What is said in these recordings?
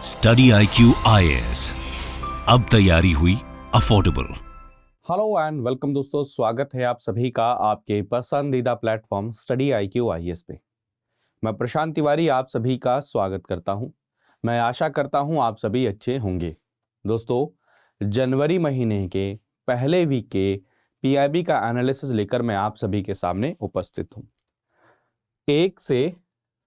Study IQ IAS, अब तैयारी हुई अफोर्डेबल। हेलो एंड वेलकम दोस्तों, स्वागत है आप सभी का आपके पसंदीदा प्लेटफॉर्म स्टडी IQ IAS पे। मैं प्रशांत तिवारी आप सभी का स्वागत करता हूं। मैं आशा करता हूं आप सभी अच्छे होंगे। दोस्तों, जनवरी महीने के पहले वीक के PIB का एनालिसिस लेकर मैं आप सभी के सामने उपस्थित हूं। 1 से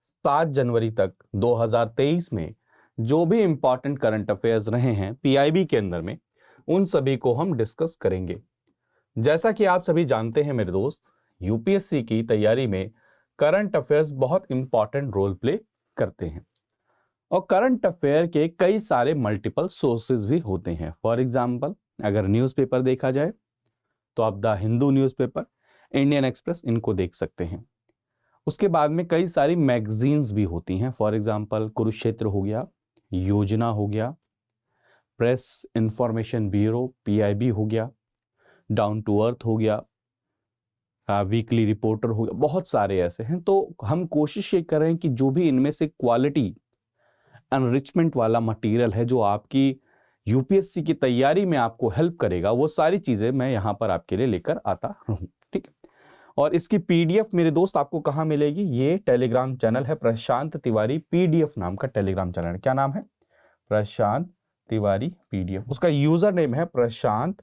7 जनवरी तक 2023 में जो भी इंपॉर्टेंट करंट अफेयर्स रहे हैं PIB के अंदर में, उन सभी को हम डिस्कस करेंगे। जैसा कि आप सभी जानते हैं मेरे दोस्त, UPSC की तैयारी में करंट अफेयर्स बहुत इंपॉर्टेंट रोल प्ले करते हैं और करंट अफेयर के कई सारे मल्टीपल सोर्सेज भी होते हैं। फॉर एग्जांपल, अगर न्यूज़पेपर देखा जाए तो आप the Hindu newspaper, Indian express, इनको देख सकते हैं। उसके बाद में कई सारी मैगजीन्स भी होती हैं। फॉर एग्जांपल, कुरुक्षेत्र हो गया, योजना हो गया, प्रेस इंफॉर्मेशन ब्यूरो PIB हो गया, डाउन टू अर्थ हो गया, वीकली रिपोर्टर हो गया, बहुत सारे ऐसे हैं। तो हम कोशिश ये कर रहे हैं कि जो भी इनमें से क्वालिटी एनरिचमेंट वाला मटेरियल है जो आपकी UPSC की तैयारी में आपको हेल्प करेगा, वो सारी चीजें मैं यहाँ पर आपके लिए लेकर आता रहूँ। ठीक है। और इसकी PDF मेरे दोस्त आपको कहाँ मिलेगी? ये टेलीग्राम चैनल है प्रशांत तिवारी PDF नाम का टेलीग्राम चैनल है। क्या नाम है? प्रशांत तिवारी PDF। उसका यूजर नेम है प्रशांत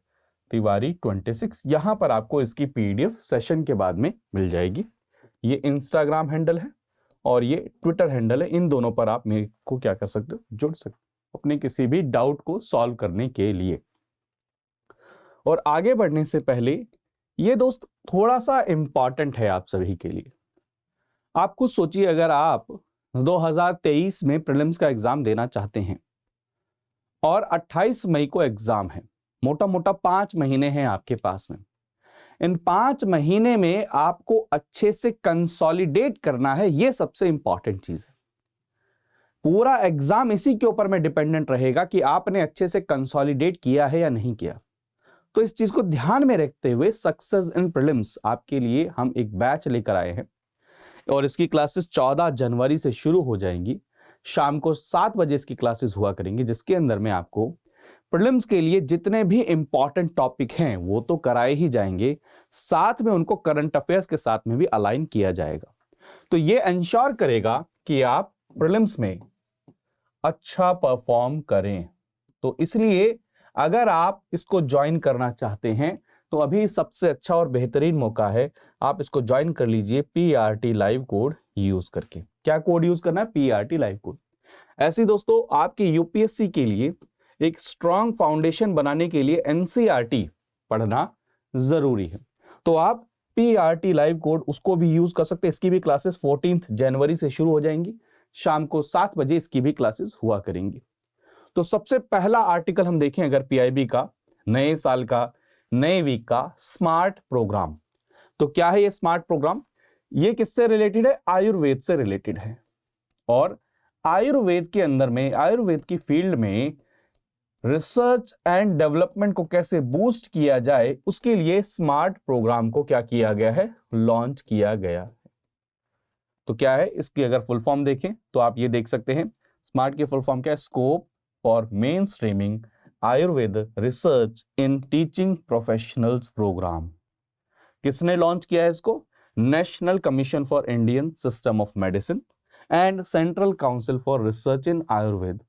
तिवारी 26। यहां पर आपको इसकी PDF सेशन के बाद में मिल जाएगी। ये इंस्टाग्राम हैंडल है और ये ट्विटर हैंडल है। इन दोनों पर आप मेरे को क्या कर सकते हो? जुड़ सकते हो अपने किसी भी डाउट को सॉल्व करने के लिए। और आगे बढ़ने से पहले ये दोस्त थोड़ा सा इंपॉर्टेंट है आप सभी के लिए। आप कुछ सोचिए, अगर आप 2023 में प्रीलिम्स का एग्जाम देना चाहते हैं और 28 मई को एग्जाम है, मोटा मोटा 5 महीने हैं आपके पास में। इन 5 महीने में आपको अच्छे से कंसोलिडेट करना है, यह सबसे इंपॉर्टेंट चीज है। पूरा एग्जाम इसी के ऊपर में डिपेंडेंट रहेगा कि आपने अच्छे से कंसोलिडेट किया है या नहीं किया। तो इस चीज को ध्यान में रखते हुए सक्सेस इन प्रीलिम्स आपके लिए हम एक बैच लेकर आए हैं और इसकी क्लासेस 14 जनवरी से शुरू हो जाएंगी। शाम को 7 बजे इसकी क्लासेस हुआ करेंगी, जिसके अंदर में आपको प्रीलिम्स के लिए जितने भी इंपॉर्टेंट टॉपिक हैं वो तो कराए ही जाएंगे, साथ में उनको करंट अफेयर्स के साथ में भी अलाइन किया जाएगा। तो ये इंश्योर करेगा कि आप प्रीलिम्स में अच्छा परफॉर्म करें। तो इसलिए अगर आप इसको ज्वाइन करना चाहते हैं तो अभी सबसे अच्छा और बेहतरीन मौका है, आप इसको ज्वाइन कर लीजिए PRT लाइव कोड यूज करके। क्या कोड यूज करना है? PRT live code. ऐसे दोस्तों, आपकी UPSC के लिए एक स्ट्रॉन्ग फाउंडेशन बनाने के लिए NCERT पढ़ना जरूरी है। तो आप PRT लाइव कोड उसको भी यूज कर सकते हैं। इसकी भी क्लासेस 14 जनवरी से शुरू हो जाएंगी। शाम को 7 बजे इसकी भी क्लासेस हुआ करेंगी। तो सबसे पहला आर्टिकल हम देखें अगर PIB का, नए साल का, नए वीक का स्मार्ट प्रोग्राम। तो क्या है ये स्मार्ट प्रोग्राम? ये किससे रिलेटेड है? आयुर्वेद से रिलेटेड है। और आयुर्वेद के अंदर में, आयुर्वेद की फील्ड में रिसर्च एंड डेवलपमेंट को कैसे बूस्ट किया जाए, उसके लिए स्मार्ट प्रोग्राम को क्या किया गया है? लॉन्च किया गया है। तो क्या है इसकी अगर फुल फॉर्म देखें तो आप ये देख सकते हैं। स्मार्ट की फुल फॉर्म क्या है? Scope for mainstreaming Ayurveda research in teaching professionals programme. किसने लॉन्च किया है इसको? National commission for Indian system of medicine and central council for research in Ayurveda.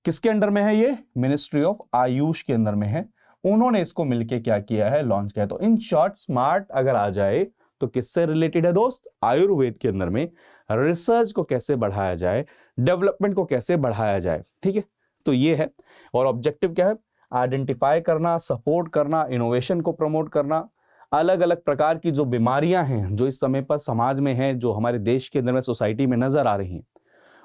किसके अंडर में है ये? मिनिस्ट्री ऑफ आयुष के अंदर में है। उन्होंने इसको मिलके क्या किया है? लॉन्च किया है। तो इन शॉर्ट स्मार्ट अगर आ जाए तो किससे रिलेटेड है दोस्त? आयुर्वेद के अंदर में रिसर्च को कैसे बढ़ाया जाए, डेवलपमेंट को कैसे बढ़ाया जाए। ठीक है, तो ये है। और ऑब्जेक्टिव क्या है? आइडेंटिफाई करना, सपोर्ट करना, इनोवेशन को प्रमोट करना, अलग अलग प्रकार की जो बीमारियां हैं जो इस समय पर समाज में हैं, जो हमारे देश के अंदर में सोसाइटी में नजर आ रही हैं,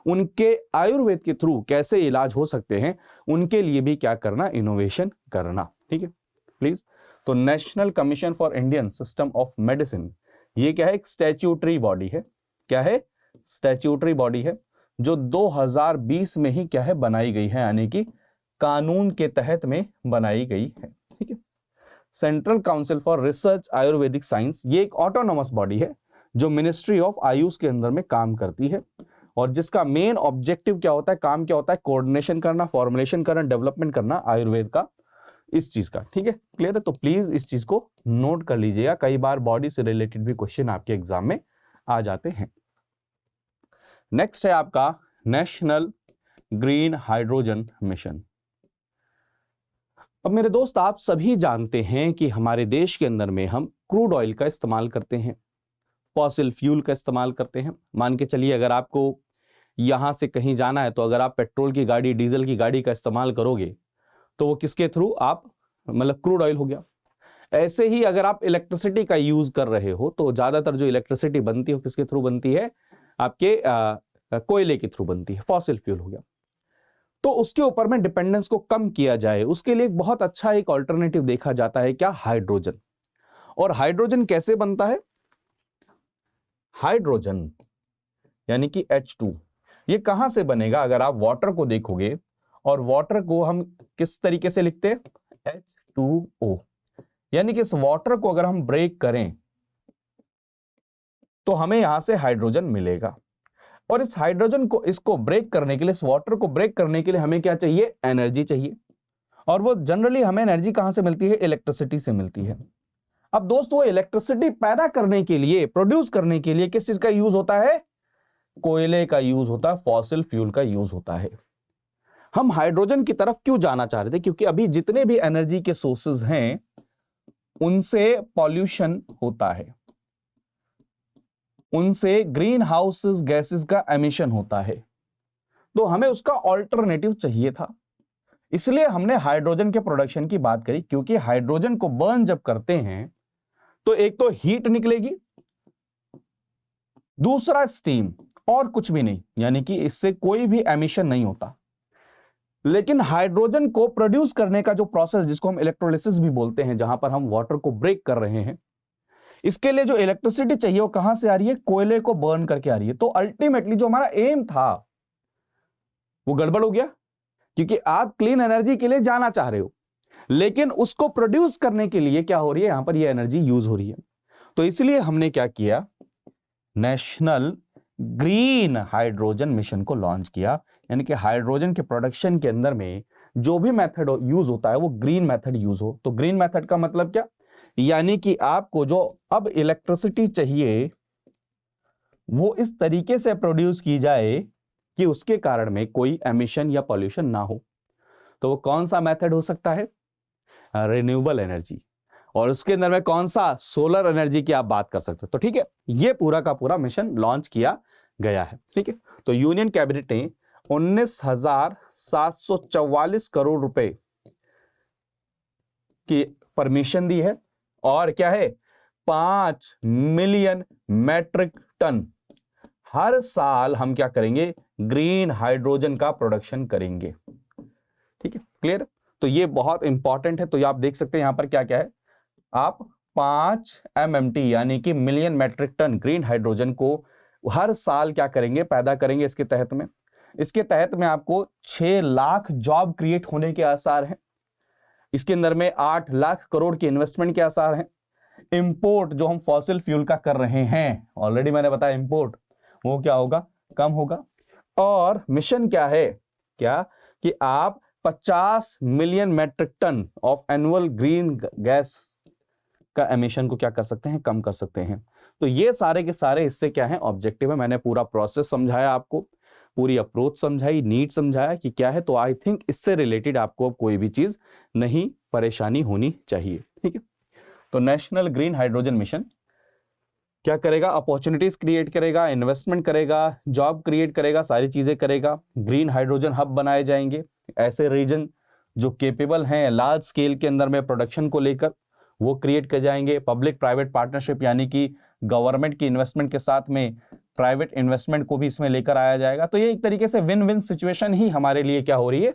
उनके आयुर्वेद के थ्रू कैसे इलाज हो सकते हैं, उनके लिए भी क्या करना? इनोवेशन करना। ठीक है प्लीज। तो national commission for Indian system of medicine, ये क्या है? एक स्टैट्यूटरी बॉडी है। क्या है? स्टैट्यूटरी बॉडी है जो 2020 में ही क्या है? बनाई गई है, यानी कि कानून के तहत में बनाई गई है। ठीक है। Central council for research Ayurvedic science, ये एक ऑटोनॉमस बॉडी है जो मिनिस्ट्री ऑफ आयुष के अंदर में काम करती है और जिसका मेन ऑब्जेक्टिव क्या होता है, काम क्या होता है, कोऑर्डिनेशन करना, फॉर्मुलेशन करना, डेवलपमेंट करना आयुर्वेद का, इस चीज का। ठीक है, क्लियर है? तो प्लीज इस चीज को नोट कर लीजिएगा, कई बार बॉडी से रिलेटेड भी क्वेश्चन आपके एग्जाम में आ जाते हैं। नेक्स्ट है आपका नेशनल ग्रीन हाइड्रोजन मिशन। अब मेरे दोस्त, आप सभी जानते हैं कि हमारे देश के अंदर में हम क्रूड ऑयल का इस्तेमाल करते हैं, फॉसिल फ्यूल का इस्तेमाल करते हैं। मान के चलिए अगर आपको यहां से कहीं जाना है तो अगर आप पेट्रोल की गाड़ी, डीजल की गाड़ी का इस्तेमाल करोगे तो वो किसके थ्रू, आप मतलब क्रूड ऑयल हो गया। ऐसे ही अगर आप इलेक्ट्रिसिटी का यूज कर रहे हो तो ज्यादातर जो इलेक्ट्रिसिटी बनती है किसके थ्रू बनती है, आपके कोयले के थ्रू बनती है, फॉसिल फ्यूल हो गया। तो उसके ऊपर में डिपेंडेंस को कम किया जाए, उसके लिए एक बहुत अच्छा एक ऑल्टरनेटिव देखा जाता है, क्या, हाइड्रोजन। और हाइड्रोजन कैसे बनता है, हाइड्रोजन यानी कि H2, ये कहां से बनेगा? अगर आप वाटर को देखोगे और वाटर को हम किस तरीके से लिखते हैं, H2O, यानी कि इस वाटर को अगर हम ब्रेक करें तो हमें यहां से हाइड्रोजन मिलेगा। और इस हाइड्रोजन को, इसको ब्रेक करने के लिए, इस वाटर को ब्रेक करने के लिए हमें क्या चाहिए, एनर्जी चाहिए। और वो जनरली हमें एनर्जी कहां से मिलती है, इलेक्ट्रिसिटी से मिलती है। अब दोस्त, वो इलेक्ट्रिसिटी पैदा करने के लिए, प्रोड्यूस करने के लिए किस चीज का यूज होता है, कोयले का यूज होता है, फॉसिल फ्यूल का यूज होता है। हम हाइड्रोजन की तरफ क्यों जाना चाह रहे थे, क्योंकि अभी जितने भी एनर्जी के सोर्सेज हैं उनसे पॉल्यूशन होता है, उनसे ग्रीन हाउस गैसेस का एमिशन होता है, तो हमें उसका ऑल्टरनेटिव चाहिए था। इसलिए हमने हाइड्रोजन के प्रोडक्शन की बात करी, क्योंकि हाइड्रोजन को बर्न जब करते हैं तो एक तो हीट निकलेगी, दूसरा स्टीम, और कुछ भी नहीं, यानी कि इससे कोई भी एमिशन नहीं होता। लेकिन हाइड्रोजन को प्रोड्यूस करने का जो प्रोसेस, जिसको हम इलेक्ट्रोलिसिस भी बोलते हैं, जहां पर हम वाटर को ब्रेक कर रहे हैं, इसके लिए जो इलेक्ट्रिसिटी चाहिए वो कहां से आ रही है, कोयले को बर्न करके आ रही है। तो अल्टीमेटली जो हमारा एम था वो गड़बड़ हो गया, क्योंकि आप क्लीन एनर्जी के लिए जाना चाह रहे हो, लेकिन उसको प्रोड्यूस करने के लिए क्या हो रही है, यहां पर ये एनर्जी यूज हो रही है। तो इसलिए हमने क्या किया, नेशनल ग्रीन हाइड्रोजन मिशन को लॉन्च किया। यानी कि हाइड्रोजन के प्रोडक्शन के अंदर में जो भी मेथड यूज होता है वो ग्रीन मेथड यूज हो। तो ग्रीन मेथड का मतलब क्या, यानी कि आपको जो अब इलेक्ट्रिसिटी चाहिए वो इस तरीके से प्रोड्यूस की जाए कि उसके कारण में कोई एमिशन या पॉल्यूशन ना हो। तो वो कौन सा मेथड हो सकता है, रिन्यूएबल एनर्जी। और उसके अंदर में कौन सा, सोलर एनर्जी की आप बात कर सकते हो। तो ठीक है, ये पूरा का पूरा मिशन लॉन्च किया गया है। ठीक है, तो यूनियन कैबिनेट ने 19,744 करोड़ रुपए की परमिशन दी है, और क्या है, 5 मिलियन मैट्रिक टन हर साल हम क्या करेंगे, ग्रीन हाइड्रोजन का प्रोडक्शन करेंगे। ठीक है, क्लियर। तो ये बहुत इंपॉर्टेंट है। तो ये आप देख सकते हैं यहां पर क्या क्या है, आप 5 MMT यानी कि million metric tonne green hydrogen को हर साल क्या करेंगे, पैदा करेंगे। इसके तहत में आपको 6 लाख जॉब क्रिएट होने के आसार हैं। इसके अंदर में 8 लाख करोड़ की इन्वेस्टमेंट के आसार हैं। इंपोर्ट जो हम फॉसिल फ्यूल का कर रहे हैं, ऑलरेडी मैंने बताया इंपोर्ट, वो क्या होगा, कम होगा। और मिशन क्या है, क्या कि आप 50 million metric tonne of annual green gas का एमिशन को क्या कर सकते हैं, कम कर सकते हैं। तो ये सारे के सारे इससे क्या है, ऑब्जेक्टिव है। मैंने पूरा प्रोसेस समझाया आपको, पूरी अप्रोच समझाई, नीड समझाया कि क्या है। तो आई थिंक इससे रिलेटेड आपको कोई भी चीज नहीं परेशानी होनी चाहिए। ठीक है, तो नेशनल ग्रीन हाइड्रोजन मिशन क्या करेगा, अपॉर्चुनिटीज क्रिएट करेगा, इन्वेस्टमेंट करेगा, जॉब क्रिएट करेगा, सारी चीजें करेगा। ग्रीन हाइड्रोजन हब बनाए जाएंगे, ऐसे रीजन जो केपेबल हैं लार्ज स्केल के अंदर में प्रोडक्शन को लेकर, वो क्रिएट कर जाएंगे। पब्लिक प्राइवेट पार्टनरशिप यानी कि गवर्नमेंट की इन्वेस्टमेंट के साथ में प्राइवेट इन्वेस्टमेंट को भी इसमें लेकर आया जाएगा। तो ये एक तरीके से विन विन सिचुएशन ही हमारे लिए क्या हो रही है।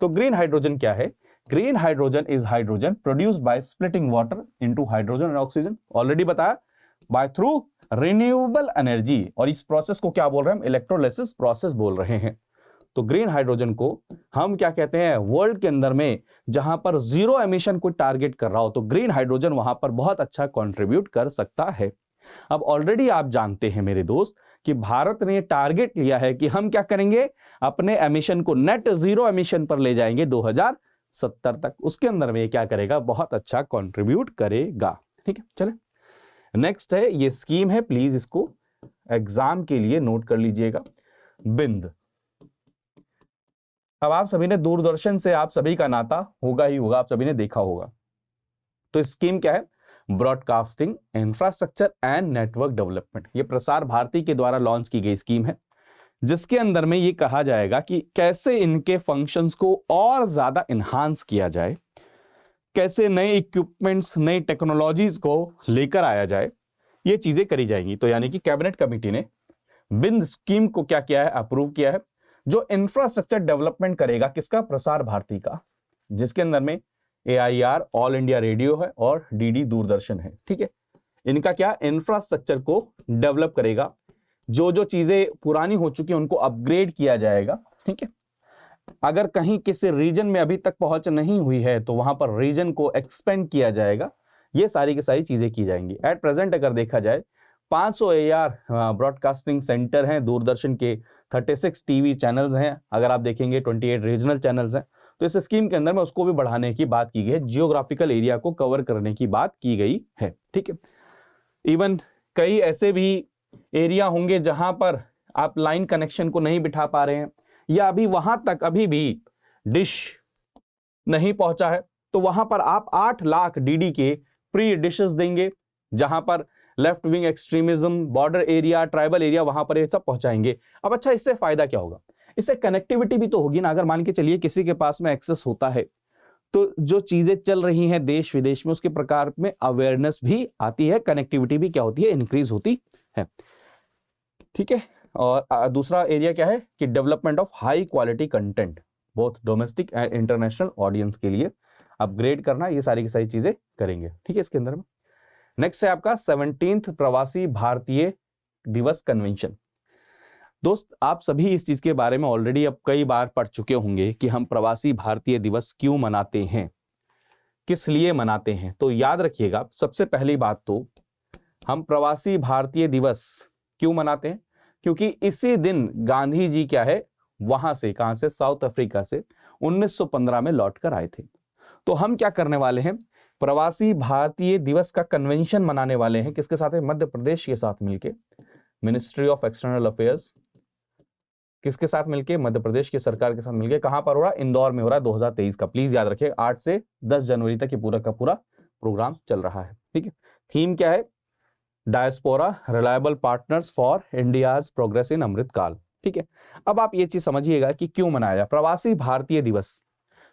तो ग्रीन हाइड्रोजन क्या है, green hydrogen is hydrogen produced by splitting water into hydrogen and oxygen, already बताया, बाय थ्रू रिन्यूएबल एनर्जी। और इस प्रोसेस को क्या बोल रहे हैं हम, इलेक्ट्रोलिसिस प्रोसेस बोल रहे हैं। तो ग्रीन हाइड्रोजन को हम क्या कहते हैं, वर्ल्ड के अंदर में जहां पर जीरो एमिशन को टारगेट कर रहा हो तो ग्रीन हाइड्रोजन वहां पर बहुत अच्छा कंट्रीब्यूट कर सकता है। अब ऑलरेडी आप जानते हैं मेरे दोस्त कि भारत ने टारगेट लिया है कि हम क्या करेंगे, अपने एमिशन को नेट जीरो एमिशन पर ले जाएंगे 2070 तक। उसके अंदर में ये क्या करेगा, बहुत अच्छा कंट्रीब्यूट करेगा। ठीक है, चले नेक्स्ट है, ये स्कीम है, प्लीज इसको एग्जाम के लिए नोट कर लीजिएगा, बिंद। अब आप सभी ने दूरदर्शन से आप सभी का नाता होगा ही होगा, आप सभी ने देखा होगा। तो स्कीम क्या है, broadcasting infrastructure and network development. ये प्रसार भारती के द्वारा लॉन्च की गई स्कीम है, जिसके अंदर में ये कहा जाएगा कि कैसे इनके फंक्शंस को और ज्यादा इन्हांस किया जाए, कैसे नए इक्विपमेंट्स नई टेक्नोलॉजीज को लेकर आया जाए, ये चीजें करी जाएंगी। तो यानी कि कैबिनेट कमेटी ने बिंद स्कीम को क्या किया है, अप्रूव किया है, जो इंफ्रास्ट्रक्चर डेवलपमेंट करेगा किसका, प्रसार भारती का, जिसके अंदर में AIR ऑल इंडिया रेडियो है और DD दूरदर्शन है। ठीक है, इनका क्या इंफ्रास्ट्रक्चर को डेवलप करेगा, जो जो चीजें पुरानी हो चुकी हैं उनको अपग्रेड किया जाएगा। ठीक है, अगर कहीं किसी रीजन में अभी तक पहुंच नहीं हुई है तो वहां पर रीजन को एक्सपेंड किया जाएगा। ये सारी की सारी चीजें की जाएंगी। एट प्रेजेंट अगर देखा जाए 500 AR ब्रॉडकास्टिंग सेंटर हैं, दूरदर्शन के 36 TV चैनल्स हैं, अगर आप देखेंगे 28 रीजनल चैनल्स हैं। तो इस स्कीम के अंदर में उसको भी बढ़ाने की बात की गई है, जियोग्राफिकल एरिया को कवर करने की बात की गई है। ठीक है, इवन कई ऐसे भी एरिया होंगे जहां पर आप लाइन कनेक्शन को नहीं बिठा पा रहे हैं, या अभी वहां तक अभी भी डिश नहीं पहुंचा है, तो वहां पर आप 8 लाख DD के फ्री डिशेस देंगे, जहां पर left wing extremism, border area, tribal area, वहां पर ये सब पहुंचाएंगे। अब अच्छा, इससे फायदा क्या होगा, इससे कनेक्टिविटी भी तो होगी ना। अगर मान के चलिए किसी के पास में एक्सेस होता है, तो जो चीजें चल रही हैं देश विदेश में, उसके प्रकार में अवेयरनेस भी आती है, कनेक्टिविटी भी क्या होती है, इंक्रीज होती है। ठीक है, और दूसरा एरिया क्या है कि development of high quality content, both domestic and international audience के लिए अपग्रेड करना, ये सारी की सारी चीजें करेंगे। ठीक है, इसके अंदर में नेक्स्ट है आपका 17th प्रवासी भारतीय दिवस कन्वेंशन। दोस्त, आप सभी इस चीज के बारे में ऑलरेडी अब कई बार पढ़ चुके होंगे कि हम प्रवासी भारतीय दिवस क्यों मनाते हैं, किस लिए मनाते हैं। तो याद रखिएगा, सबसे पहली बात तो हम प्रवासी भारतीय दिवस क्यों मनाते हैं, क्योंकि इसी दिन गांधी जी क्या है, वहां से, कहां से, साउथ अफ्रीका से 1915 में लौट कर आए थे। तो हम क्या करने वाले हैं, प्रवासी भारतीय दिवस का कन्वेंशन मनाने वाले हैं। किसके साथ है, मध्य प्रदेश के साथ मिलके, मिनिस्ट्री ऑफ एक्सटर्नल अफेयर्स, किसके साथ मिलके, मध्य प्रदेश की सरकार के साथ मिलके। कहां पर हो रहा है, इंदौर में हो रहा है, 2023 का। प्लीज याद रखिए, 8 से 10 जनवरी तक ये पूरा का पूरा प्रोग्राम चल रहा है। ठीक है, थीम क्या है, diaspora reliable partners for India's progress in Amritkaal. ठीक है, अब आप ये चीज समझिएगा कि क्यों मनाया प्रवासी भारतीय दिवस।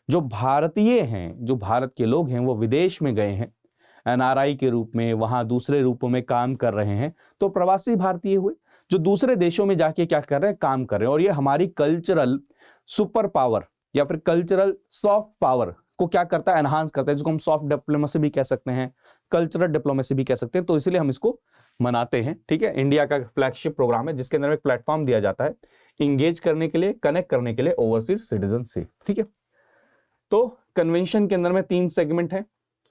जो भारतीय हैं, जो भारत के लोग हैं, वो विदेश में गए हैं NRI के रूप में, वहां दूसरे रूपों में काम कर रहे हैं, तो प्रवासी भारतीय हुए, जो दूसरे देशों में जाके क्या कर रहे हैं, काम कर रहे हैं। और ये हमारी कल्चरल सुपर पावर या फिर कल्चरल सॉफ्ट पावर को क्या करता है, एनहांस करता है, जिसको हम सॉफ्ट डिप्लोमेसी भी कह सकते हैं, कल्चरल डिप्लोमेसी भी कह सकते हैं। तो इसलिए हम इसको मनाते हैं। ठीक है, इंडिया का फ्लैगशिप प्रोग्राम है, जिसके अंदर एक प्लेटफॉर्म दिया जाता है इंगेज करने के लिए, कनेक्ट करने के लिए ओवरसीज सिटीजन से। ठीक है, तो कन्वेंशन के अंदर में 3 सेगमेंट हैं।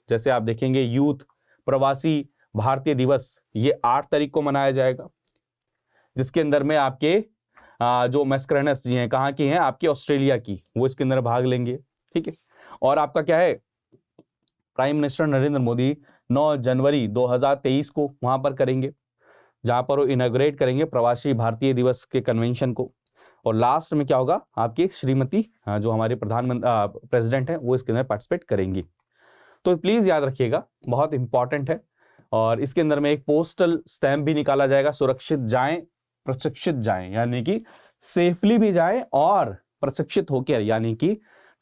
जैसे आप देखेंगे, यूथ प्रवासी भारतीय दिवस ये 8 तारीख को मनाया जाएगा, जिसके अंदर में आपके जो मैस्करेनस जी हैं, कहाँ की हैं, आपके ऑस्ट्रेलिया की, वो इसके अंदर भाग लेंगे। ठीक है, और आपका क्या है, प्राइम मिनिस्टर नरेंद्र मोदी 9 जनवरी 2023 को वहां पर करेंगे, जहां पर वो इनॉग्रेट करेंगे प्रवासी भारतीय दिवस के कन्वेंशन को। और लास्ट में क्या होगा, आपकी श्रीमती जो हमारे प्रधानमंत्री प्रेसिडेंट हैं, वो इसके अंदर पार्टिसिपेट करेंगी। तो प्लीज याद रखिएगा, बहुत इंपॉर्टेंट है। और इसके अंदर में एक पोस्टल स्टैंप भी निकाला जाएगा, सुरक्षित जाएं प्रशिक्षित जाएं, यानी कि सेफली भी जाएं और प्रशिक्षित होकर, यानी कि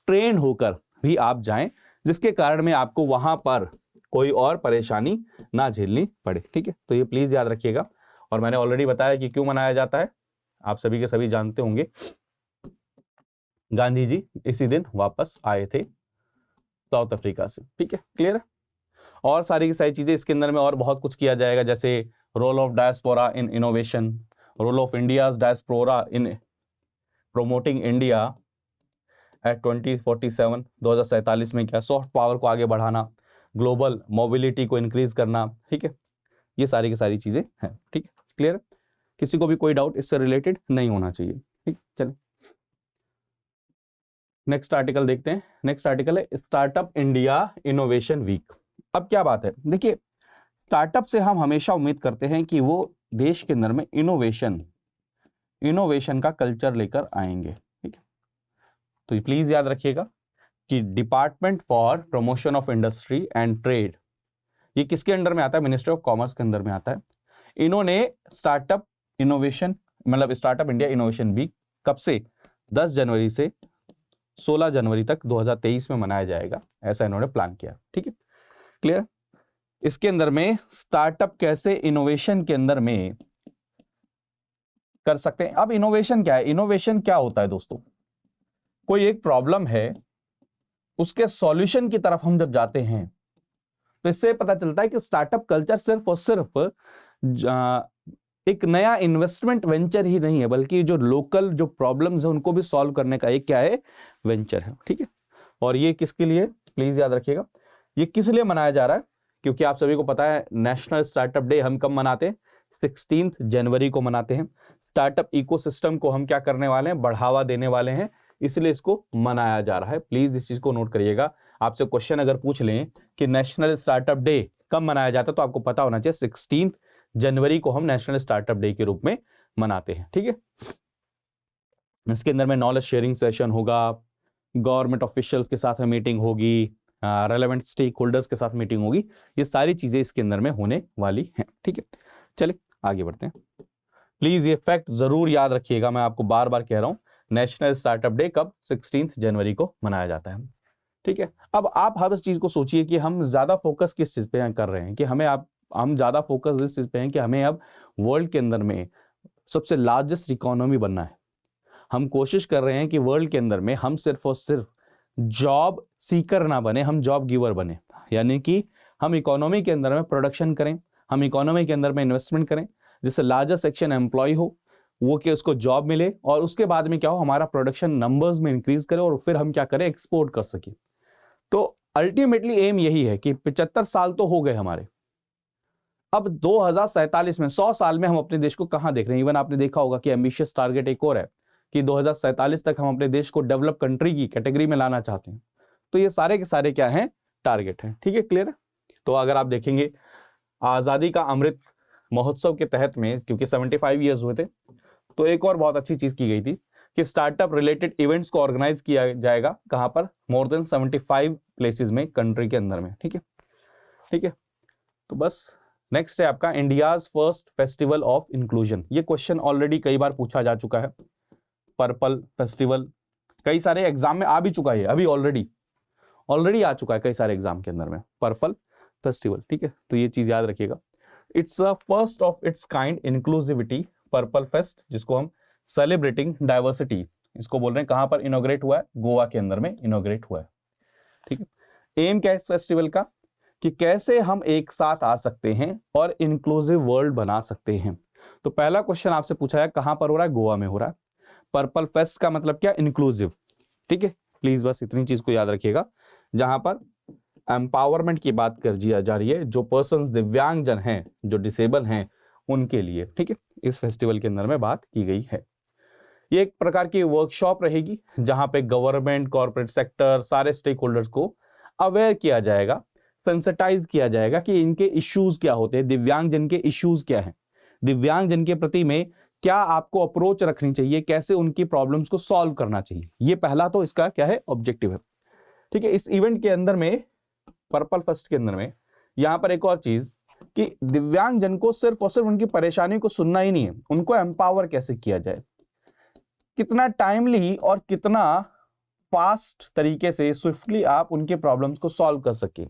ट्रेन होकर भी आप जाएं, जिसके कारण में आपको वहां पर कोई और परेशानी ना झेलनी पड़े। ठीक है, तो ये प्लीज याद रखिएगा। और मैंने ऑलरेडी बताया कि क्यों मनाया जाता है, आप सभी के सभी जानते होंगे, गांधी जी इसी दिन वापस आए थे साउथ अफ्रीका से। ठीक है, क्लियर है। और सारी की सारी चीजें इसके अंदर में और बहुत कुछ किया जाएगा, जैसे role of diaspora in innovation, role of India's diaspora in promoting India at 2047, 2047 में क्या, सॉफ्ट पावर को आगे बढ़ाना, ग्लोबल मोबिलिटी को इंक्रीज करना। ठीक है, ये सारी की सारी चीजें हैं। ठीक है, क्लियर है। किसी को भी कोई डाउट इससे रिलेटेड नहीं होना चाहिए। ठीक, चलिए नेक्स्ट आर्टिकल देखते हैं। नेक्स्ट आर्टिकल है स्टार्टअप इंडिया इनोवेशन वीक। अब क्या बात है, देखिए स्टार्टअप से हम हमेशा उम्मीद करते हैं कि वो देश के अंदर में इनोवेशन का कल्चर लेकर आएंगे। ठीक है, तो प्लीज याद रखिएगा कि department for promotion of industry and trade, ये किसके अंडर में आता है? मिनिस्ट्री ऑफ कॉमर्स के अंदर में आता है। इन्होंने स्टार्टअप इनोवेशन मतलब स्टार्टअप इंडिया इनोवेशन वीक कब से 10 जनवरी से 16 जनवरी तक 2023 में मनाया जाएगा, ऐसा इन्होंने प्लान किया। ठीक है, क्लियर। इसके अंदर में स्टार्टअप कैसे इनोवेशन के अंदर में कर सकते हैं। अब इनोवेशन क्या है? इनोवेशन क्या होता है दोस्तों? कोई एक प्रॉब्लम है, उसके सॉल्यूशन की तरफ हम जब जाते हैं तो इससे पता चलता है कि स्टार्टअप कल्चर सिर्फ और सिर्फ एक नया इन्वेस्टमेंट वेंचर ही नहीं है, बल्कि जो लोकल जो प्रॉब्लम्स है उनको भी सॉल्व करने का एक क्या है? वेंचर है। ठीक है, और ये किसके लिए, प्लीज याद रखिएगा, ये किस लिए मनाया जा रहा है? क्योंकि आप सभी को पता है नेशनल स्टार्टअप डे हम कब मनाते हैं? 16 जनवरी को मनाते हैं। स्टार्टअप इकोसिस्टम को हम क्या करने वाले हैं? बढ़ावा देने वाले हैं, इसलिए इसको मनाया जा रहा है। प्लीज इस चीज को नोट करिएगा। आपसे क्वेश्चन अगर पूछ लें कि नेशनल स्टार्टअप डे कब मनाया जाता है, तो आपको पता होना चाहिए 16 जनवरी को हम नेशनल स्टार्टअप डे के रूप में मनाते हैं। ठीक है, इसके अंदर में नॉलेज शेयरिंग सेशन होगा, गवर्नमेंट ऑफिशियल्स के साथ में मीटिंग होगी, रेलेवेंट स्टेक होल्डर्स के साथ मीटिंग होगी, ये सारी चीजें इसके अंदर में होने वाली हैं। ठीक है, चलिए आगे बढ़ते हैं। प्लीज ये फैक्ट जरूर याद रखिएगा, मैं आपको बार बार कह रहा हूं, नेशनल स्टार्टअप डे कब? 16 जनवरी को मनाया जाता है। ठीक है, अब आप हर इस चीज को सोचिए कि हम ज्यादा फोकस किस चीज पे कर रहे हैं, कि हम ज्यादा फोकस इस चीज पे हैं कि हमें अब वर्ल्ड के अंदर में सबसे लार्जेस्ट इकोनॉमी बनना है। हम कोशिश कर रहे हैं कि वर्ल्ड के अंदर में हम सिर्फ और सिर्फ जॉब सीकर ना बने, हम जॉब गिवर बने, यानी कि हम इकोनॉमी के अंदर में प्रोडक्शन करें, हम इकोनॉमी के अंदर में इन्वेस्टमेंट करें, जिससे लार्जेस्ट सेक्शन एम्प्लॉय हो, वो कि उसको जॉब मिले, और उसके बाद में क्या हो, हमारा प्रोडक्शन नंबर्स में इंक्रीज करे और फिर हम क्या करें? एक्सपोर्ट कर सके। तो अल्टीमेटली एम यही है कि 75 साल तो हो गए हमारे, अब 2047 में 100 साल में हम अपने देश को कहां देख रहे हैं? इवन आपने देखा होगा कि एम्बिशियस टारगेट एक और है कि 2047 तक हम अपने देश को डेवलप कंट्री की कैटेगरी में लाना चाहते हैं। तो ये सारे के सारे क्या हैं? टारगेट हैं। ठीक है, क्लियर है। तो अगर आप देखेंगे आजादी का अमृत महोत्सव के तहत में, क्योंकि 75 ईयर्स हुए थे, तो एक और बहुत अच्छी चीज की गई थी कि स्टार्टअप रिलेटेड इवेंट्स को ऑर्गेनाइज किया जाएगा। कहां पर? मोर देन 75 प्लेसेस में, कंट्री के अंदर में। ठीक है, ठीक है। तो बस नेक्स्ट है आपका India's first festival of inclusion. ये क्वेश्चन ऑलरेडी कई बार पूछा जा चुका है। पर्पल फेस्टिवल कई सारे एग्जाम में आ भी चुका है, अभी ऑलरेडी आ चुका है कई सारे एग्जाम के अंदर में, पर्पल फेस्टिवल। ठीक है, तो ये चीज याद रखिएगा। It's a first of its kind inclusivity purple fest, जिसको हम सेलिब्रेटिंग डाइवर्सिटी इसको बोल रहे हैं। कहां पर इनॉग्रेट हुआ है? गोवा के अंदर में इनॉग्रेट हुआ है। ठीक है, एम क्या है इस फेस्टिवल का? कि कैसे हम एक साथ आ सकते हैं और इंक्लूसिव वर्ल्ड बना सकते हैं। तो पहला क्वेश्चन आपसे पूछा है कहां पर हो रहा है? गोवा में हो रहा है। पर्पल फेस्ट का मतलब क्या? इंक्लूसिव। ठीक है, प्लीज बस इतनी चीज को याद रखिएगा। जहां पर एम्पावरमेंट की बात कर जा रही है, जो पर्सन्स दिव्यांगजन हैं, जो डिसेबल हैं, उनके लिए। ठीक है, इस फेस्टिवल के अंदर में बात की गई है। ये एक प्रकार की वर्कशॉप रहेगी जहां पे गवर्नमेंट, कॉर्पोरेट सेक्टर, सारे स्टेक होल्डर्स को अवेयर किया जाएगा, सेंसिटाइज किया जाएगा कि इनके इश्यूज क्या होते हैं, दिव्यांगजन के इश्यूज क्या हैं, दिव्यांगजन के प्रति में क्या आपको अप्रोच रखनी चाहिए, कैसे उनकी प्रॉब्लम्स को सॉल्व करना चाहिए। ये पहला तो इसका क्या है? ऑब्जेक्टिव है। ठीक है, इस इवेंट के अंदर में, पर्पल फेस्ट के अंदर में, यहां पर एक और चीज कि दिव्यांगजन को सिर्फ और सिर्फ उनकी परेशानी को सुनना ही नहीं है, उनको एम्पावर कैसे किया जाए, कितना टाइमली और कितना फास्ट तरीके से स्विफ्टली आप उनके प्रॉब्लम्स को सॉल्व कर सके,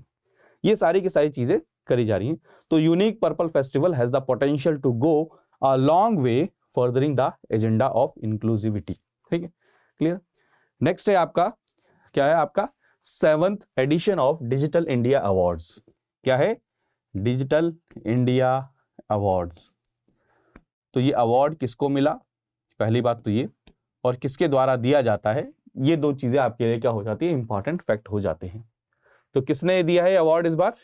ये सारी की सारी चीजें करी जा रही हैं। तो unique purple festival has the potential to go a long way furthering the agenda of inclusivity. ठीक है, क्लियर। नेक्स्ट है आपका, क्या है आपका? 7th edition of digital India awards. क्या है? Digital India awards. तो ये अवार्ड किसको मिला? पहली बात तो ये, और किसके द्वारा दिया जाता है, ये दो चीजें आपके लिए क्या हो जाती है? इंपॉर्टेंट फैक्ट हो जाते हैं। तो किसने दिया है अवार्ड इस बार?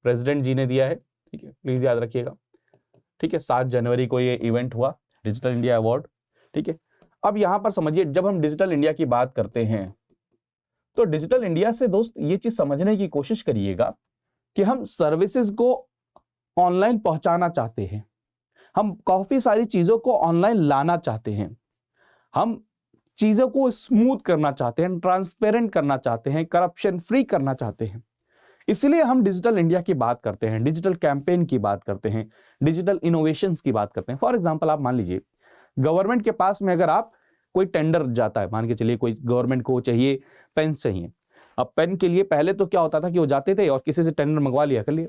प्रेसिडेंट जी ने दिया है। ठीक है, प्लीज याद रखिएगा। ठीक है, 7 जनवरी को ये इवेंट हुआ डिजिटल इंडिया अवार्ड, ठीक है। अब यहां पर समझिए, जब हम डिजिटल इंडिया की बात करते हैं तो डिजिटल इंडिया से दोस्त ये चीज समझने की कोशिश करिएगा कि हम सर्विसेज को ऑनलाइन पहुंचाना चाहते हैं, हम काफी सारी चीजों को ऑनलाइन लाना चाहते हैं, हम चीजों को स्मूथ करना चाहते हैं, ट्रांसपेरेंट करना चाहते हैं, करप्शन फ्री करना चाहते हैं। इसलिए हम डिजिटल इंडिया की बात करते हैं, डिजिटल कैंपेन की बात करते हैं, डिजिटल इनोवेशंस की बात करते हैं। फॉर एग्जांपल आप मान लीजिए गवर्नमेंट के पास में अगर आप कोई टेंडर जाता है, मान के चलिए कोई गवर्नमेंट को चाहिए पेन चाहिए। अब पेन के लिए पहले तो क्या होता था कि वो जाते थे और किसी से टेंडर मंगवा लिया कर लिया।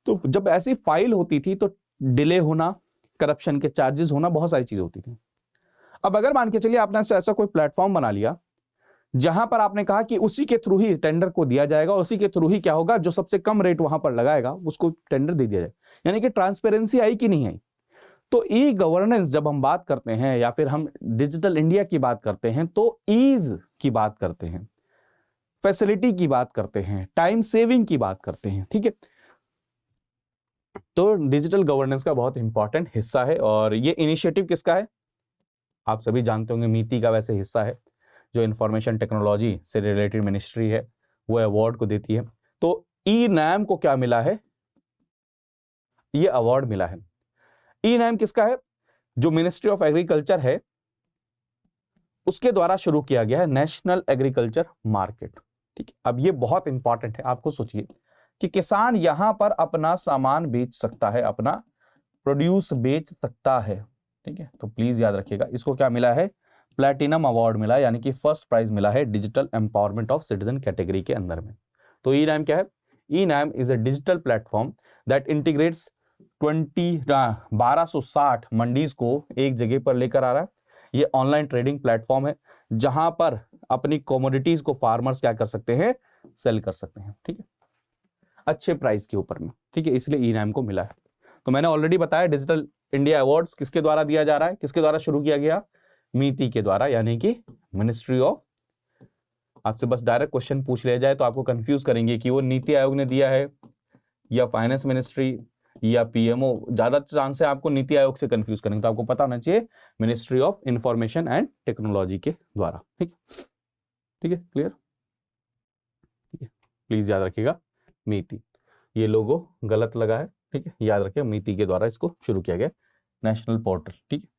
तो जब ऐसी फाइल होती थी तो डिले होना, करप्शन के चार्जेस होना, बहुत सारी चीजें होती थी। अब अगर मान के चलिए आपने ऐसा कोई प्लेटफॉर्म बना लिया जहां पर आपने कहा कि उसी के थ्रू ही टेंडर को दिया जाएगा, उसी के थ्रू ही क्या होगा, जो सबसे कम रेट वहां पर लगाएगा उसको टेंडर दे दिया जाए, यानी कि ट्रांसपेरेंसी आई कि नहीं आई। तो ई गवर्नेंस जब हम बात करते हैं या फिर हम डिजिटल इंडिया की बात करते हैं तो ईज की बात करते हैं, फैसिलिटी की बात करते हैं, टाइम सेविंग की बात करते हैं, ठीक है। तो डिजिटल गवर्नेंस का बहुत इंपॉर्टेंट हिस्सा है। और ये इनिशिएटिव किसका है, आप सभी जानते होंगे, नीति का वैसे हिस्सा है, जो इंफॉर्मेशन टेक्नोलॉजी से रिलेटेड मिनिस्ट्री है वो अवार्ड को देती है। तो ई नैम को क्या मिला है, ये अवार्ड मिला है। ई नैम किसका है, जो मिनिस्ट्री ऑफ एग्रीकल्चर है उसके द्वारा शुरू किया गया है, नेशनल एग्रीकल्चर मार्केट, ठीक है। अब ये बहुत इंपॉर्टेंट है, आपको सोचिए कि किसान यहां पर अपना सामान बेच सकता है, अपना प्रोड्यूस बेच सकता है, ठीक है। तो प्लीज याद रखिएगा, इसको क्या मिला है, प्लैटिनम अवार्ड मिला, यानी कि फर्स्ट प्राइज मिला है digital empowerment of citizen category के अंदर में। तो ई नैम क्या है, e NAM is a digital platform that integrates 1260 mandis को एक जगह पर लेकर आ रहा है। ये ऑनलाइन ट्रेडिंग प्लेटफॉर्म है जहां पर अपनी कमोडिटीज को फार्मर्स क्या कर सकते हैं, सेल कर सकते हैं, ठीक है, अच्छे प्राइस के ऊपर में, ठीक है। इसलिए ई नैम को मिला है। तो मैंने ऑलरेडी बताया डिजिटल इंडिया अवार्ड्स किसके द्वारा दिया जा रहा है, किसके द्वारा शुरू किया गया, नीति के द्वारा, यानी कि मिनिस्ट्री ऑफ। आपसे बस डायरेक्ट क्वेश्चन पूछ लिया जाए तो आपको कंफ्यूज करेंगे कि वो नीति आयोग ने दिया है या फाइनेंस मिनिस्ट्री या पीएमओ, ज्यादा चांस है आपको नीति आयोग से कंफ्यूज करेंगे। तो आपको पता होना चाहिए ministry of information and technology के द्वारा, ठीक ठीक है, क्लियर, ठीक है। प्लीज याद रखिएगा मीति, ये लोगो गलत लगा है, ठीक है, याद रखिए मीति के द्वारा इसको शुरू किया गया, नेशनल पोर्टल, ठीक है,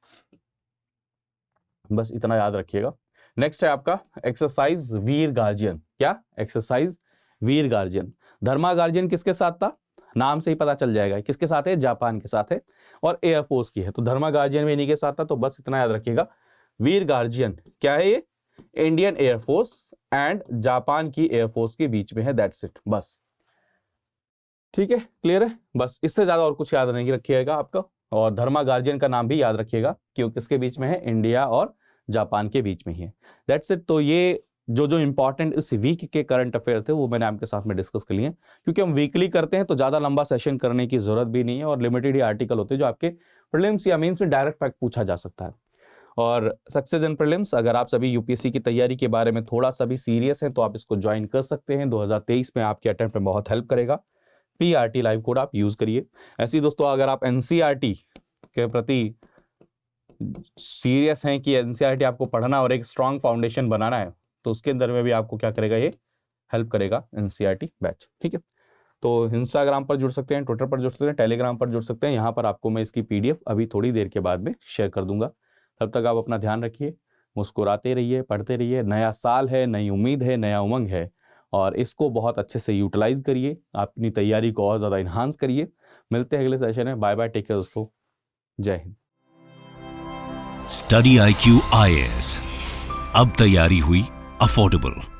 बस इतना याद रखिएगा। नेक्स्ट है आपका एक्सरसाइज वीर गार्जियन। क्या एक्सरसाइज वीर गार्जियन, धर्मा गार्जियन किसके साथ था, नाम से ही पता चल जाएगा किसके साथ है, जापान के साथ है और एयरफोर्स की है। तो धर्मा गार्जियन भी इन्हीं के साथ था। तो बस इतना याद रखिएगा, वीर गार्जियन क्या है, ये इंडियन एयरफोर्स एंड जापान की एयरफोर्स के बीच में है, दैट्स इट, बस, ठीक है, क्लियर है। बस इससे ज्यादा और कुछ याद नहीं रखिएगा आपका। और धर्मा गार्जियन का नाम भी याद रखिएगा कि वो किसके बीच में है, इंडिया और जापान के बीच में ही है, दैट्स इट। तो ये जो इंपॉर्टेंट इस वीक के करंट अफेयर थे वो मैंने आपके साथ में डिस्कस कर लिए, क्योंकि हम वीकली करते हैं तो ज्यादा लंबा सेशन करने की जरूरत भी नहीं है और लिमिटेड ही आर्टिकल होते हैं जो आपके प्रीलिम्स या मेंस में डायरेक्ट फैक्ट पूछा जा सकता है। और सक्सेस इन प्रीलिम्स, अगर आप सभी यूपीएससी की तैयारी के बारे में थोड़ा सा भी सीरियस हैं तो आप इसको ज्वाइन कर सकते हैं। 2023 में आपके अटेम्प्ट में बहुत हेल्प करेगा। PRT लाइव कोड आप यूज करिए। ऐसे ही दोस्तों, अगर आप NCERT के प्रति सीरियस हैं कि NCERT आपको पढ़ना और एक स्ट्रॉन्ग फाउंडेशन बनाना है, तो उसके अंदर में भी आपको क्या करेगा, ये हेल्प करेगा NCERT बैच, ठीक है। तो इंस्टाग्राम पर जुड़ सकते हैं, ट्विटर पर जुड़ सकते हैं, टेलीग्राम पर जुड़ सकते हैं। यहाँ पर आपको मैं इसकी PDF अभी थोड़ी देर के बाद में शेयर कर दूंगा। तब तक आप अपना ध्यान रखिए, मुस्कुराते रहिए, पढ़ते रहिए। नया साल है, नई उम्मीद है, नया उमंग है और इसको बहुत अच्छे से यूटिलाइज करिए, अपनी तैयारी को और ज़्यादा इन्हांस करिए। मिलते हैं अगले सेशन में, बाय बाय, टेक केयर दोस्तों, जय हिंद। स्टडी IQ IAS, अब तैयारी हुई अफोर्डेबल।